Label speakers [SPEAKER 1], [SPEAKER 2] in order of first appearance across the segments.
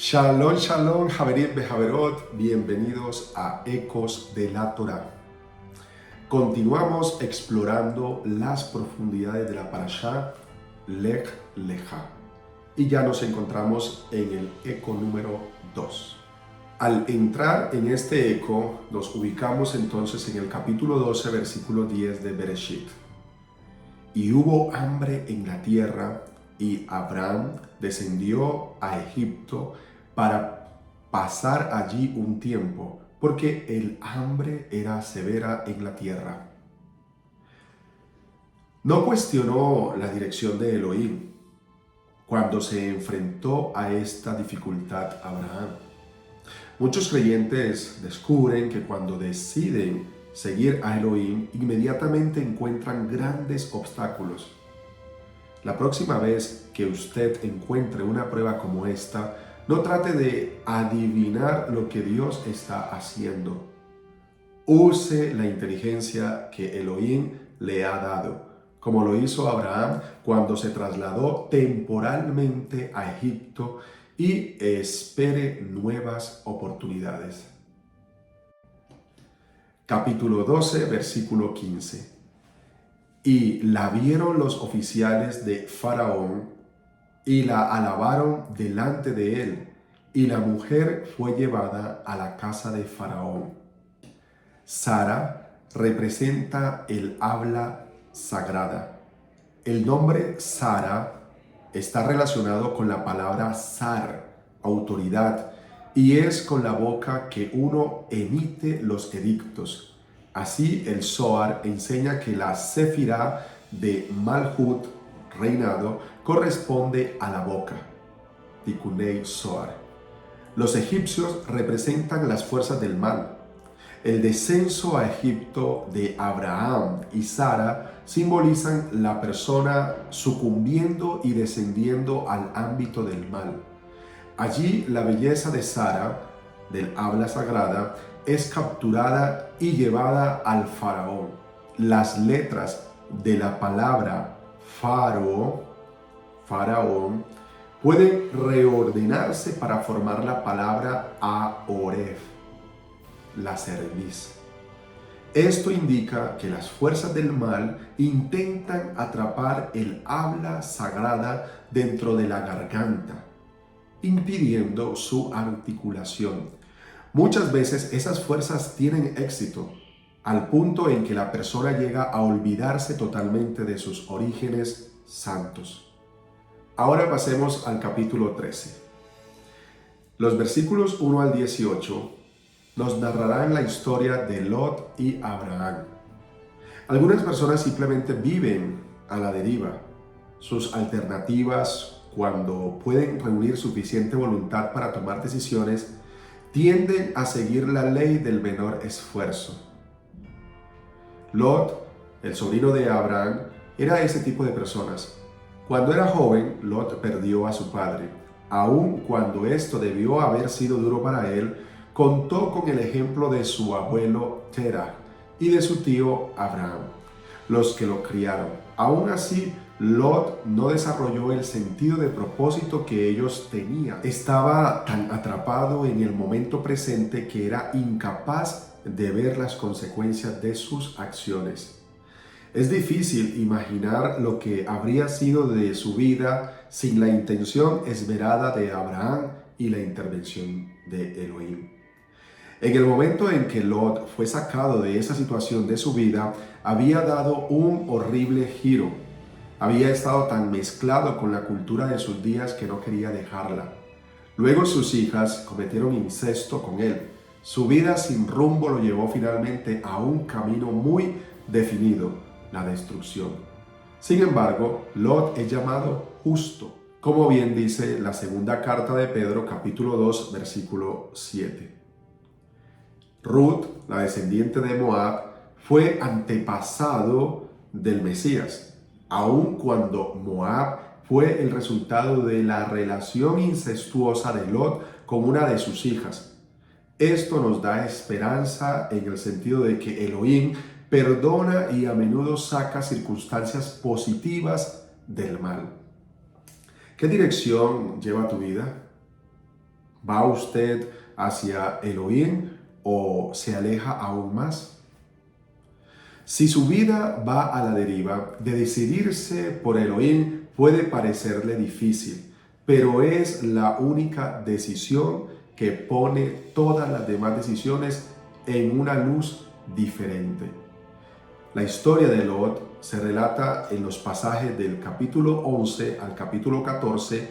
[SPEAKER 1] Shalom, shalom, Javerim Bejaverot, bienvenidos a Ecos de la Torá. Continuamos explorando las profundidades de la Parashá Lech Lecha y ya nos encontramos en el eco número 2. Al entrar en este eco, nos ubicamos entonces en el capítulo 12, versículo 10 de Bereshit. Y hubo hambre en la tierra, y Abraham descendió a Egipto para pasar allí un tiempo, porque el hambre era severa en la tierra. No cuestionó la dirección de Elohim cuando se enfrentó a esta dificultad Abraham. Muchos creyentes descubren que cuando deciden seguir a Elohim, inmediatamente encuentran grandes obstáculos. La próxima vez que usted encuentre una prueba como esta, no trate de adivinar lo que Dios está haciendo. Use la inteligencia que Elohim le ha dado, como lo hizo Abraham cuando se trasladó temporalmente a Egipto, y espere nuevas oportunidades. Capítulo 12, versículo 15. Y la vieron los oficiales de Faraón y la alabaron delante de él, y la mujer fue llevada a la casa de Faraón. Sara representa el habla sagrada. El nombre Sara está relacionado con la palabra Sar, autoridad, y es con la boca que uno emite los edictos. Así el Zohar enseña que la Sefirá de Malhut, reinado, corresponde a la boca. Tikunei Zohar. Los egipcios representan las fuerzas del mal. El descenso a Egipto de Abraham y Sara simbolizan la persona sucumbiendo y descendiendo al ámbito del mal. Allí la belleza de Sara, del habla sagrada, es capturada y llevada al faraón. Las letras de la palabra faraón, pueden reordenarse para formar la palabra Aoref, la cerviz. Esto indica que las fuerzas del mal intentan atrapar el habla sagrada dentro de la garganta, impidiendo su articulación. Muchas veces esas fuerzas tienen éxito, al punto en que la persona llega a olvidarse totalmente de sus orígenes santos. Ahora pasemos al capítulo 13. Los versículos 1 al 18 nos narrarán la historia de Lot y Abraham. Algunas personas simplemente viven a la deriva. Sus alternativas, cuando pueden reunir suficiente voluntad para tomar decisiones, tienden a seguir la ley del menor esfuerzo. Lot, el sobrino de Abraham, era ese tipo de personas. Cuando era joven, Lot perdió a su padre. Aun cuando esto debió haber sido duro para él, contó con el ejemplo de su abuelo Terah y de su tío Abraham, los que lo criaron. Aún así, Lot no desarrolló el sentido de propósito que ellos tenían. Estaba tan atrapado en el momento presente que era incapaz de ver las consecuencias de sus acciones. Es difícil imaginar lo que habría sido de su vida sin la intención esmerada de Abraham y la intervención de Elohim. En el momento en que Lot fue sacado de esa situación de su vida, había dado un horrible giro. Había estado tan mezclado con la cultura de sus días que no quería dejarla. Luego sus hijas cometieron incesto con él. Su vida sin rumbo lo llevó finalmente a un camino muy definido, la destrucción. Sin embargo, Lot es llamado justo, como bien dice la segunda carta de Pedro, capítulo 2, versículo 7. Ruth, la descendiente de Moab, fue antepasado del Mesías, aun cuando Moab fue el resultado de la relación incestuosa de Lot con una de sus hijas. Esto nos da esperanza en el sentido de que Elohim perdona y a menudo saca circunstancias positivas del mal. ¿Qué dirección lleva tu vida? ¿Va usted hacia Elohim o se aleja aún más? Si su vida va a la deriva, de decidirse por Elohim puede parecerle difícil, pero es la única decisión que pone todas las demás decisiones en una luz diferente. La historia de Lot se relata en los pasajes del capítulo 11 al capítulo 14,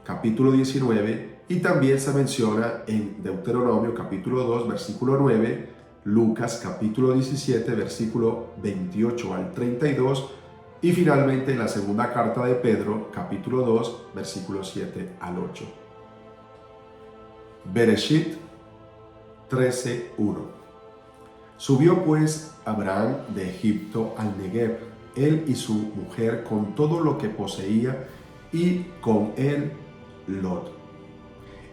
[SPEAKER 1] capítulo 19, y también se menciona en Deuteronomio capítulo 2, versículo 9, Lucas capítulo 17, versículo 28 al 32, y finalmente en la segunda carta de Pedro, capítulo 2, versículo 7 al 8. Bereshit 13:1. Subió pues Abraham de Egipto al Negev, él y su mujer con todo lo que poseía, y con él Lot.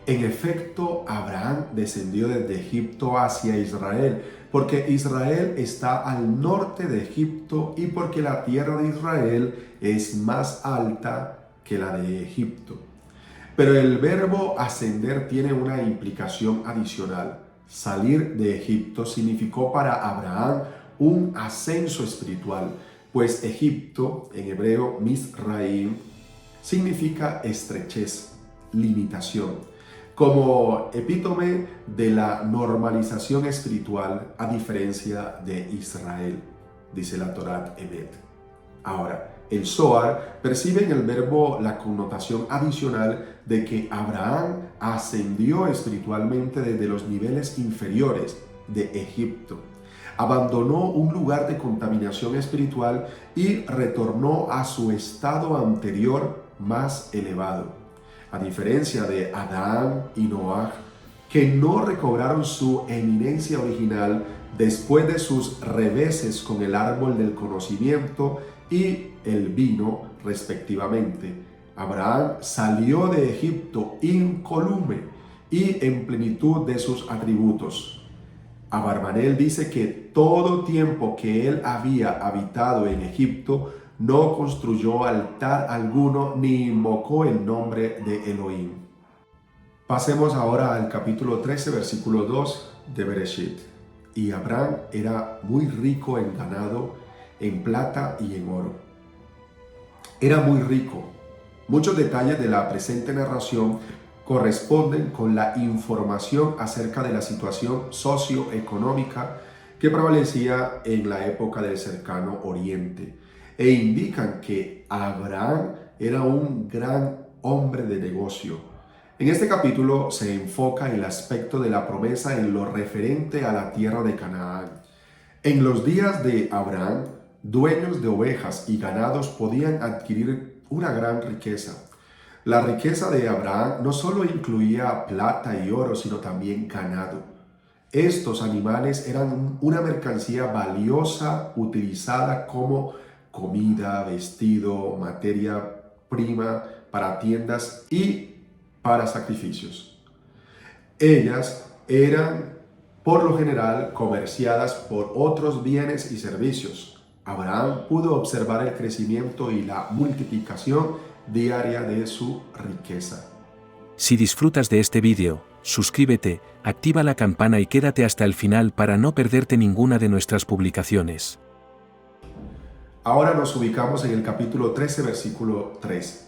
[SPEAKER 1] En efecto, Abraham descendió desde Egipto hacia Israel, porque Israel está al norte de Egipto y porque la tierra de Israel es más alta que la de Egipto. Pero el verbo ascender tiene una implicación adicional. Salir de Egipto significó para Abraham un ascenso espiritual, pues Egipto, en hebreo Misraim, significa estrechez, limitación, como epítome de la normalización espiritual a diferencia de Israel, dice la Torat Emet. Ahora, el Zohar percibe en el verbo la connotación adicional de que Abraham ascendió espiritualmente desde los niveles inferiores de Egipto. Abandonó un lugar de contaminación espiritual y retornó a su estado anterior más elevado. A diferencia de Adán y Noah, que no recobraron su eminencia original después de sus reveses con el árbol del conocimiento y el vino, respectivamente. Abraham salió de Egipto incólume y en plenitud de sus atributos. Abarbanel dice que todo tiempo que él había habitado en Egipto, no construyó altar alguno ni invocó el nombre de Elohim. Pasemos ahora al capítulo 13, versículo 2 de Bereshit. Y Abraham era muy rico en ganado, en plata y en oro. Era muy rico. Muchos detalles de la presente narración corresponden con la información acerca de la situación socioeconómica que prevalecía en la época del cercano Oriente, e indican que Abraham era un gran hombre de negocio. En este capítulo se enfoca el aspecto de la promesa en lo referente a la tierra de Canaán. En los días de Abraham, dueños de ovejas y ganados podían adquirir una gran riqueza. La riqueza de Abraham no solo incluía plata y oro, sino también ganado. Estos animales eran una mercancía valiosa utilizada como comida, vestido, materia prima para tiendas y para sacrificios. Ellas eran por lo general comerciadas por otros bienes y servicios. Abraham pudo observar el crecimiento y la multiplicación diaria de su riqueza.
[SPEAKER 2] Si disfrutas de este vídeo, suscríbete, activa la campana y quédate hasta el final para no perderte ninguna de nuestras publicaciones.
[SPEAKER 1] Ahora nos ubicamos en el capítulo 13, versículo 3.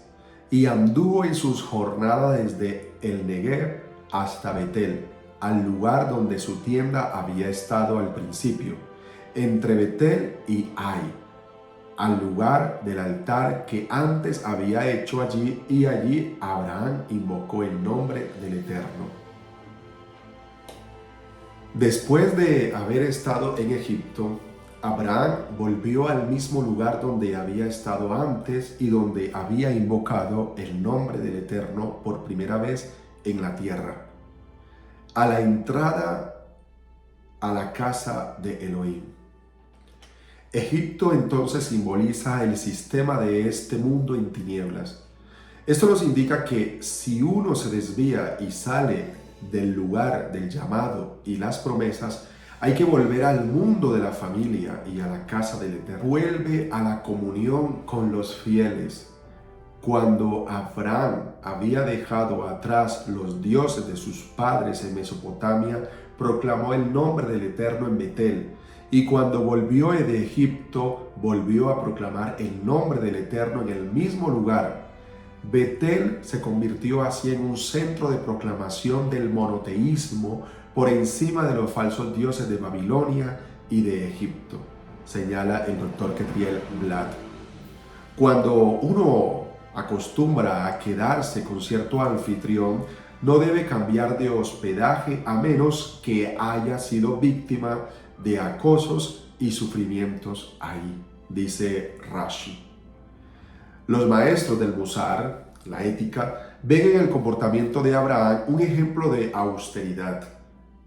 [SPEAKER 1] Y anduvo en sus jornadas desde el Negev hasta Betel, al lugar donde su tienda había estado al principio, entre Betel y Ai, al lugar del altar que antes había hecho allí, y allí Abraham invocó el nombre del Eterno. Después de haber estado en Egipto, Abraham volvió al mismo lugar donde había estado antes y donde había invocado el nombre del Eterno por primera vez en la tierra, a la entrada a la casa de Elohim. Egipto entonces simboliza el sistema de este mundo en tinieblas. Esto nos indica que si uno se desvía y sale del lugar del llamado y las promesas, hay que volver al mundo de la familia y a la casa del Eterno. Vuelve a la comunión con los fieles. Cuando Abraham había dejado atrás los dioses de sus padres en Mesopotamia, proclamó el nombre del Eterno en Betel. Y cuando volvió de Egipto, volvió a proclamar el nombre del Eterno en el mismo lugar. Betel se convirtió así en un centro de proclamación del monoteísmo por encima de los falsos dioses de Babilonia y de Egipto, señala el doctor Ketriel Vlad. Cuando uno acostumbra a quedarse con cierto anfitrión, no debe cambiar de hospedaje a menos que haya sido víctima de acosos y sufrimientos ahí, dice Rashi. Los maestros del Musar, la ética, ven en el comportamiento de Abraham un ejemplo de austeridad.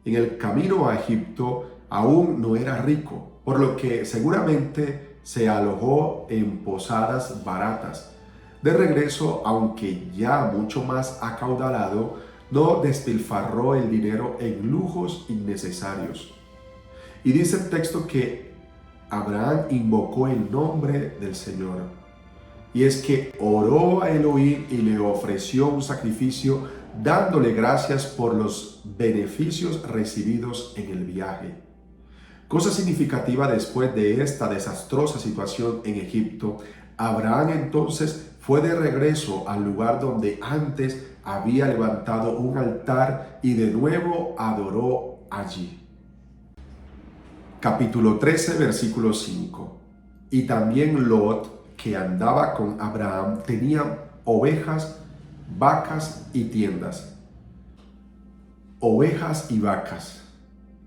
[SPEAKER 1] En el camino a Egipto aún no era rico, por lo que seguramente se alojó en posadas baratas. De regreso, aunque ya mucho más acaudalado, no despilfarró el dinero en lujos innecesarios. Y dice el texto que Abraham invocó el nombre del Señor. Y es que oró a Elohim y le ofreció un sacrificio dándole gracias por los beneficios recibidos en el viaje. Cosa significativa después de esta desastrosa situación en Egipto, Abraham entonces fue de regreso al lugar donde antes había levantado un altar y de nuevo adoró allí. Capítulo 13, versículo 5. Y también Lot, que andaba con Abraham, tenía ovejas, vacas y tiendas. Ovejas y vacas.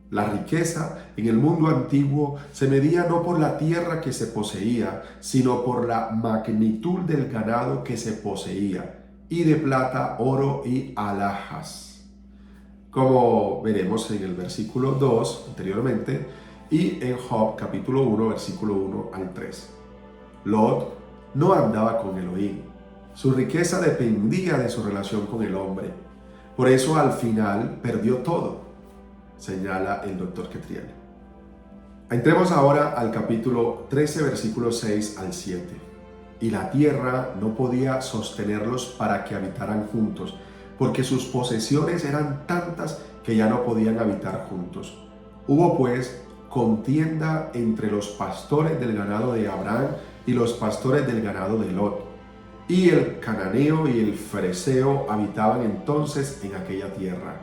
[SPEAKER 1] La riqueza en el mundo antiguo se medía no por la tierra que se poseía, sino por la magnitud del ganado que se poseía, y de plata, oro y alhajas. Como veremos en el versículo 2 anteriormente, y en Job capítulo 1, versículo 1 al 3. Lot no andaba con Elohim. Su riqueza dependía de su relación con el hombre. Por eso al final perdió todo, señala el doctor Ketriel. Entremos ahora al capítulo 13, versículos 6 al 7. Y la tierra no podía sostenerlos para que habitaran juntos, porque sus posesiones eran tantas que ya no podían habitar juntos. Hubo pues contienda entre los pastores del ganado de Abraham y los pastores del ganado de Lot. Y el cananeo y el fereceo habitaban entonces en aquella tierra.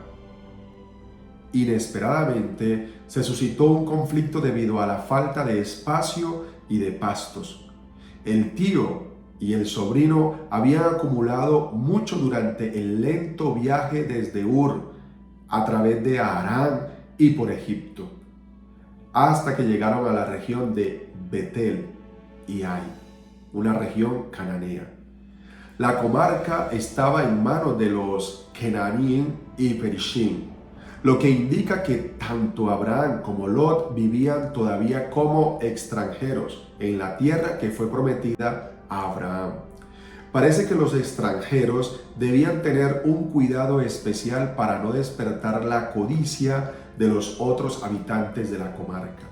[SPEAKER 1] Inesperadamente se suscitó un conflicto debido a la falta de espacio y de pastos. El tío y el sobrino habían acumulado mucho durante el lento viaje desde Ur, a través de Harán y por Egipto, hasta que llegaron a la región de Betel y Ai, una región cananea. La comarca estaba en manos de los Kenanín y Perishim, lo que indica que tanto Abraham como Lot vivían todavía como extranjeros en la tierra que fue prometida a Abraham. Parece que los extranjeros debían tener un cuidado especial para no despertar la codicia de los otros habitantes de la comarca.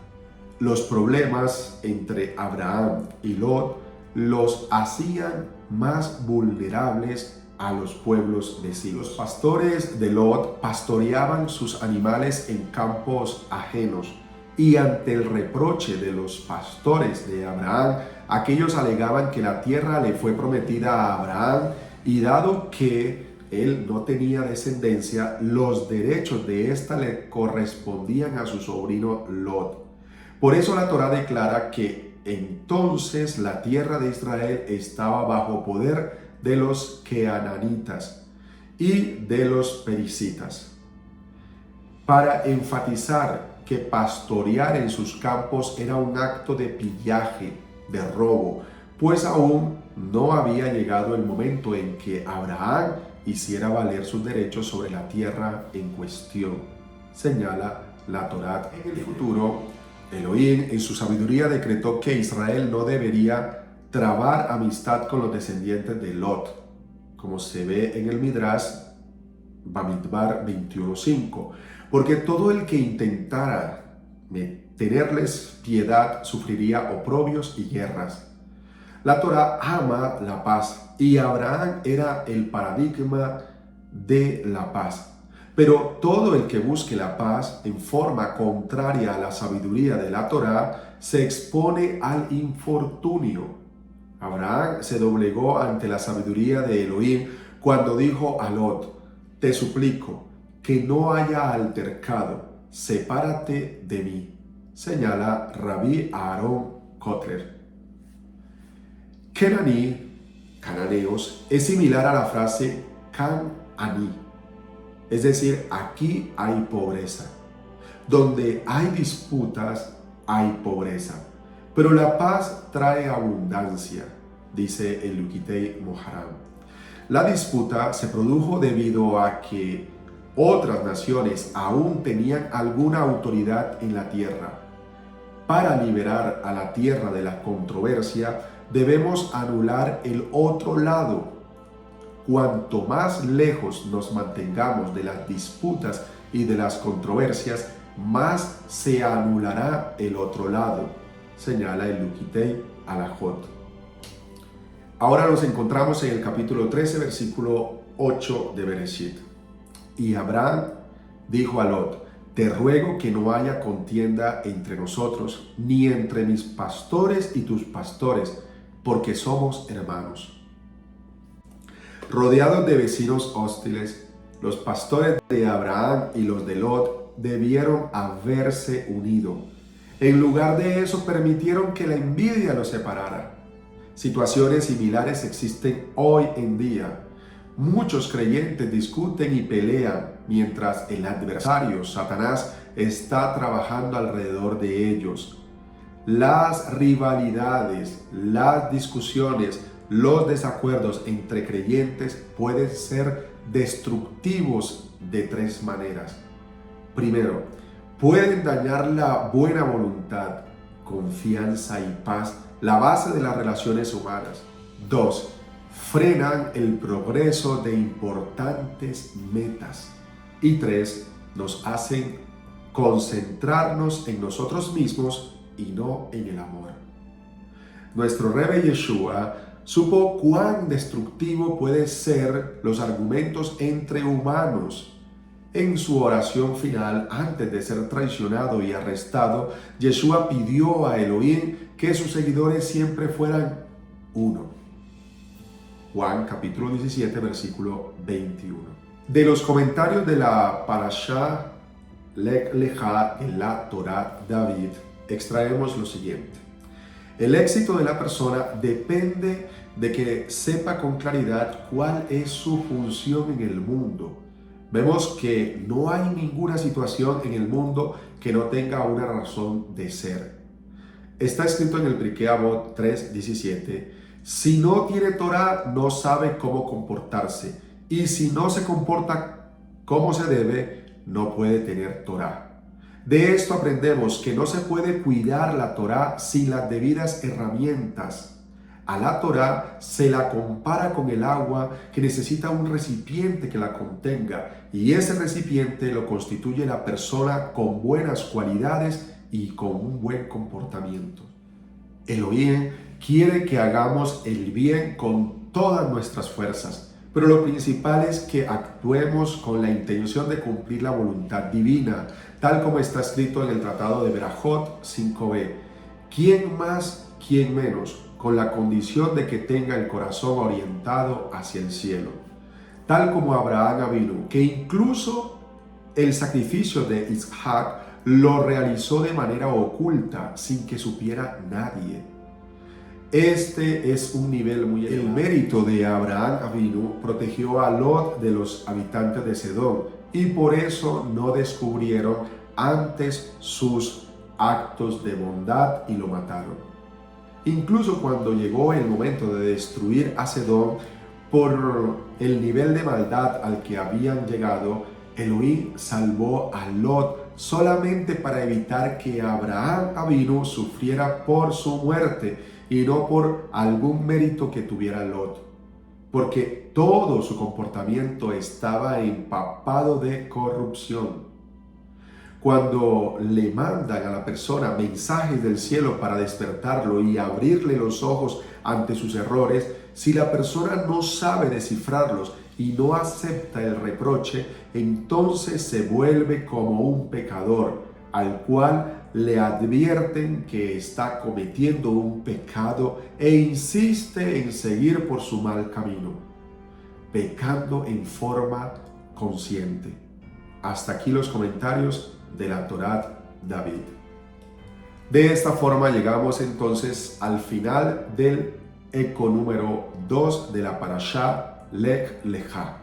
[SPEAKER 1] Los problemas entre Abraham y Lot los hacían más vulnerables a los pueblos vecinos. Los pastores de Lot pastoreaban sus animales en campos ajenos, y ante el reproche de los pastores de Abraham, aquellos alegaban que la tierra le fue prometida a Abraham, y dado que él no tenía descendencia, los derechos de ésta le correspondían a su sobrino Lot. Por eso la Torá declara que entonces la tierra de Israel estaba bajo poder de los Keananitas y de los Perisitas. Para enfatizar que pastorear en sus campos era un acto de pillaje, de robo, pues aún no había llegado el momento en que Abraham hiciera valer sus derechos sobre la tierra en cuestión, señala la Torá. En el futuro, Elohim en su sabiduría decretó que Israel no debería trabar amistad con los descendientes de Lot, como se ve en el Midrash Bamidbar 21:5, porque todo el que intentara tenerles piedad sufriría oprobios y guerras. La Torá ama la paz y Abraham era el paradigma de la paz. Pero todo el que busque la paz en forma contraria a la sabiduría de la Torá se expone al infortunio. Abraham se doblegó ante la sabiduría de Elohim cuando dijo a Lot: te suplico que no haya altercado, sepárate de mí, señala Rabí Aarón Kotler. Kenaní, cananeos, es similar a la frase Can-Aní, es decir, aquí hay pobreza. Donde hay disputas, hay pobreza. Pero la paz trae abundancia, dice el Lukitei Moharan. La disputa se produjo debido a que otras naciones aún tenían alguna autoridad en la tierra. Para liberar a la tierra de la controversia, debemos anular el otro lado. Cuanto más lejos nos mantengamos de las disputas y de las controversias, más se anulará el otro lado, señala el Lukitei Halajot. Ahora nos encontramos en el capítulo 13, versículo 8 de Bereshit. Y Abraham dijo a Lot: te ruego que no haya contienda entre nosotros, ni entre mis pastores y tus pastores, porque somos hermanos. Rodeados de vecinos hostiles, los pastores de Abraham y los de Lot debieron haberse unido. En lugar de eso, permitieron que la envidia los separara. Situaciones similares existen hoy en día. Muchos creyentes discuten y pelean mientras el adversario, Satanás, está trabajando alrededor de ellos. Las rivalidades, las discusiones, los desacuerdos entre creyentes pueden ser destructivos de tres maneras. Primero, pueden dañar la buena voluntad, confianza y paz, la base de las relaciones humanas. 2. Frenan el progreso de importantes metas. Y 3. Nos hacen concentrarnos en nosotros mismos y no en el amor. Nuestro Rebbe Yeshua supo cuán destructivo pueden ser los argumentos entre humanos. En su oración final, antes de ser traicionado y arrestado, Yeshua pidió a Elohim que sus seguidores siempre fueran uno. Juan capítulo 17, versículo 21. De los comentarios de la Parashá Lech Lecha en la Torá David, extraemos lo siguiente. El éxito de la persona depende de que sepa con claridad cuál es su función en el mundo. Vemos que no hay ninguna situación en el mundo que no tenga una razón de ser. Está escrito en el Pirkei Avot 3:17, si no tiene Torá, no sabe cómo comportarse, y si no se comporta como se debe, no puede tener Torá. De esto aprendemos que no se puede cuidar la Torá sin las debidas herramientas. A la Torá se la compara con el agua que necesita un recipiente que la contenga, y ese recipiente lo constituye la persona con buenas cualidades y con un buen comportamiento. Elohim quiere que hagamos el bien con todas nuestras fuerzas, pero lo principal es que actuemos con la intención de cumplir la voluntad divina, tal como está escrito en el Tratado de Berajot 5b. ¿Quién más, quién menos? Con la condición de que tenga el corazón orientado hacia el cielo. Tal como Abraham Avinu, que incluso el sacrificio de Isaac lo realizó de manera oculta, sin que supiera nadie. Este es un nivel muy elevado. El mérito de Abraham Avinu protegió a Lot de los habitantes de Sedom, y por eso no descubrieron antes sus actos de bondad y lo mataron. Incluso cuando llegó el momento de destruir a Sedom por el nivel de maldad al que habían llegado, Elohim salvó a Lot solamente para evitar que Abraham Avinu sufriera por su muerte y no por algún mérito que tuviera Lot, porque todo su comportamiento estaba empapado de corrupción. Cuando le mandan a la persona mensajes del cielo para despertarlo y abrirle los ojos ante sus errores, si la persona no sabe descifrarlos y no acepta el reproche, entonces se vuelve como un pecador, al cual le advierten que está cometiendo un pecado e insiste en seguir por su mal camino, pecando en forma consciente. Hasta aquí los comentarios de la Torá David. De esta forma llegamos entonces al final del eco número 2 de la Parashá Lech Lecha.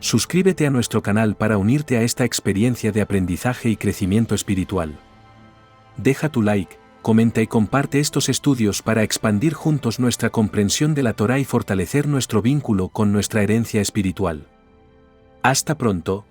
[SPEAKER 2] Suscríbete a nuestro canal para unirte a esta experiencia de aprendizaje y crecimiento espiritual. Deja tu like, comenta y comparte estos estudios para expandir juntos nuestra comprensión de la Torá y fortalecer nuestro vínculo con nuestra herencia espiritual. Hasta pronto.